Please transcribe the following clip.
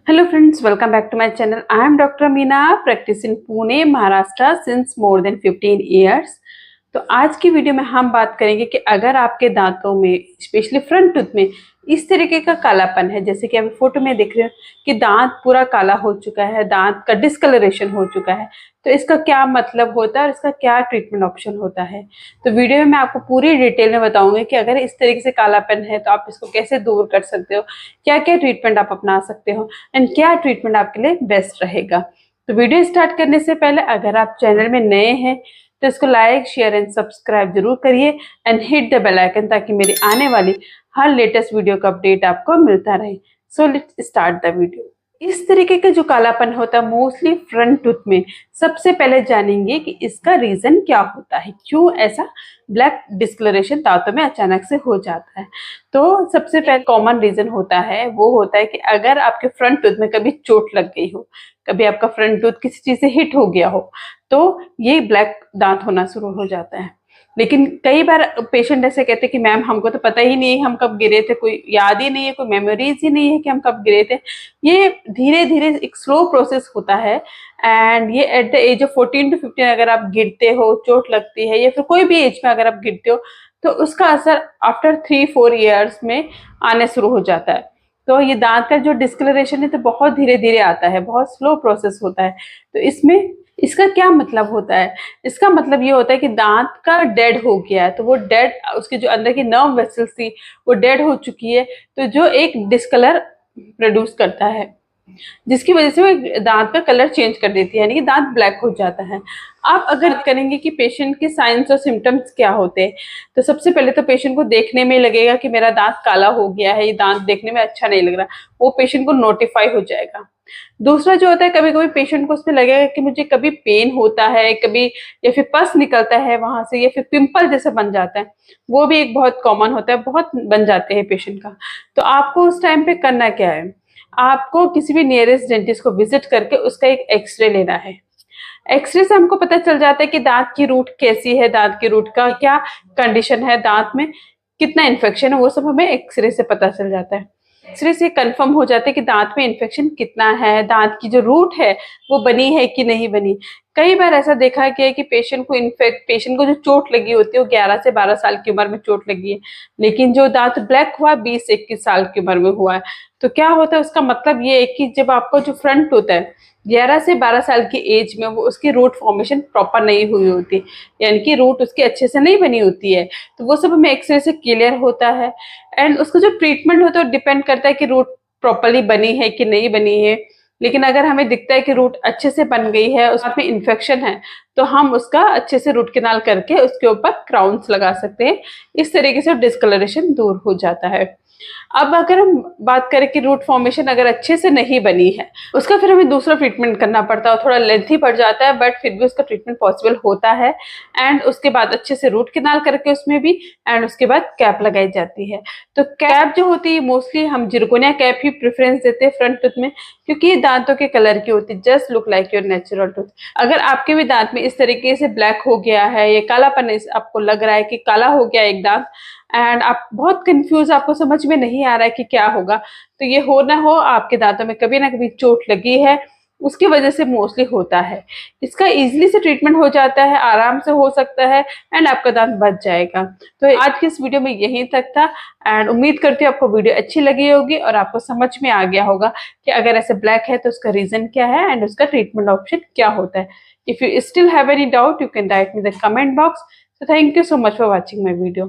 Hello friends, welcome back to my channel. I am Dr. Meena, practice in Pune, Maharashtra since more than 15 years. तो आज की video में हम बात करेंगे कि अगर आपके दांतों में स्पेशली फ्रंट टूथ में इस तरीके का कालापन है, जैसे कि अभी फोटो में देख रहे हो कि दांत पूरा काला हो चुका है, दांत का डिस्कलरेशन हो चुका है, तो इसका क्या मतलब होता है और इसका क्या ट्रीटमेंट ऑप्शन होता है। तो वीडियो में मैं आपको पूरी डिटेल में बताऊंगी कि अगर इस तरीके से कालापन है तो आप इसको कैसे दूर कर सकते हो, क्या क्या ट्रीटमेंट आप अपना सकते हो एंड क्या ट्रीटमेंट आपके लिए बेस्ट रहेगा। तो वीडियो स्टार्ट करने से पहले अगर आप चैनल में नए हैं तो इसको लाइक शेयर एंड सब्सक्राइब जरूर करिए and hit the bell icon ताकि मेरी आने वाली हर लेटेस्ट वीडियो का अपडेट आपको मिलता रहे। So let's start the video. इस तरीके का जो कालापन होता है मोस्टली फ्रंट टूथ में, सबसे पहले जानेंगे कि इसका रीजन क्या होता है, क्यों ऐसा ब्लैक डिस्कलरेशन दांतों में अचानक से हो जाता है। तो सबसे पहले कॉमन रीजन होता है वो होता है कि अगर आपके फ्रंट टूथ में कभी चोट लग गई हो, कभी आपका फ्रंट टूथ किसी चीज से हिट हो गया हो, तो ये ब्लैक दांत होना शुरू हो जाता है। लेकिन कई बार पेशेंट ऐसे कहते हैं कि मैम हमको तो पता ही नहीं है हम कब गिरे थे, कोई याद ही नहीं है, कोई मेमोरीज ही नहीं है कि हम कब गिरे थे। ये धीरे धीरे एक स्लो प्रोसेस होता है एंड ये at the age of 14 to 15 अगर आप गिरते हो, चोट लगती है या फिर कोई भी एज में अगर आप गिरते हो तो उसका असर आफ्टर 3-4 ईयर्स में आने शुरू हो जाता है। तो ये दांत का जो डिस्कलरेशन है तो बहुत धीरे धीरे आता है, बहुत स्लो प्रोसेस होता है। तो इसमें इसका क्या मतलब होता है, इसका मतलब ये होता है कि दांत का डेड हो गया है, तो वो डेड उसके जो अंदर की नर्व वेसल्स थी वो डेड हो चुकी है, तो जो एक डिस्कलर प्रोड्यूस करता है जिसकी वजह से वो दांत का कलर चेंज कर देती है, यानी कि दांत ब्लैक हो जाता है। आप अगर करेंगे कि पेशेंट के साइंस और सिम्टम्स क्या होते हैं, तो सबसे पहले तो पेशेंट को देखने में लगेगा कि मेरा दांत काला हो गया है, ये दांत देखने में अच्छा नहीं लग रहा, वो पेशेंट को नोटिफाई हो जाएगा। दूसरा जो होता है कभी कभी पेशेंट को उसमें लगेगा कि मुझे कभी पेन होता है, कभी या फिर पस निकलता है वहां से, या फिर पिंपल जैसा बन जाता है, वो भी एक बहुत कॉमन होता है, बहुत बन जाते हैं पेशेंट का। तो आपको उस टाइम पे करना क्या है, आपको किसी भी नियरेस्ट डेंटिस्ट को विजिट करके उसका एक एक्सरे लेना है। एक्सरे से हमको पता चल जाता है कि दांत की रूट कैसी है, दांत की रूट का क्या कंडीशन है, दांत में कितना इन्फेक्शन है, वो सब हमें एक्सरे से पता चल जाता है। एक्सरे से कंफर्म हो जाता है कि दांत में इन्फेक्शन कितना है, दांत की जो रूट है वो बनी है कि नहीं बनी। कई बार ऐसा देखा गया है कि पेशेंट को जो चोट लगी होती है वो 11 से 12 साल की उम्र में चोट लगी है, लेकिन जो दांत ब्लैक हुआ 20-21 साल की उम्र में हुआ है। तो क्या होता है, उसका मतलब ये है कि जब आपका जो फ्रंट होता है 11 से 12 साल की एज में वो उसकी रूट फॉर्मेशन प्रॉपर नहीं हुई होती, यानी कि रूट उसकी अच्छे से नहीं बनी होती है, तो वो सब हमें एक्सरे से क्लियर होता है। एंड उसका जो ट्रीटमेंट होता है वो डिपेंड करता है कि रूट प्रॉपरली बनी है कि नहीं बनी है। लेकिन अगर हमें दिखता है कि रूट अच्छे से बन गई है, उसमें इन्फेक्शन है, तो हम उसका अच्छे से रूट केनाल करके उसके ऊपर क्राउन्स लगा सकते हैं। इस तरीके से डिस्कलरेशन दूर हो जाता है। अब अगर हम बात करें कि रूट फॉर्मेशन अगर अच्छे से नहीं बनी है, उसका फिर हमें दूसरा ट्रीटमेंट करना पड़ता है, थोड़ा लेंथी पड़ जाता है, बट फिर भी उसका ट्रीटमेंट पॉसिबल होता है। एंड उसके बाद अच्छे से रूट केनाल करके उसमें भी, एंड उसके बाद कैप लगाई जाती है। तो कैप जो होती है मोस्टली हम जिरकोनिया कैप ही प्रेफरेंस देते हैं फ्रंट टूथ में, क्योंकि ये दांतों के कलर की होती है, just look like your natural tooth. अगर आपके भी दांत में इस तरीके से ब्लैक हो गया है, ये कालापन आपको लग रहा है कि काला हो गया एक दांत, एंड आप बहुत कंफ्यूज, आपको समझ में नहीं आ रहा है कि क्या होगा, तो ये हो ना हो आपके दांतों में कभी ना कभी चोट लगी है, उसकी वजह से मोस्टली होता है। इसका इजीली से ट्रीटमेंट हो जाता है, आराम से हो सकता है, एंड आपका दांत बच जाएगा। तो आज की इस वीडियो में यही तक था, एंड उम्मीद करती हूँ आपको वीडियो अच्छी लगी होगी और आपको समझ में आ गया होगा कि अगर ऐसे ब्लैक है तो उसका रीजन क्या है एंड उसका ट्रीटमेंट ऑप्शन क्या होता है। If you still have any doubt you can write me the comment box. So thank you so much for watching my video.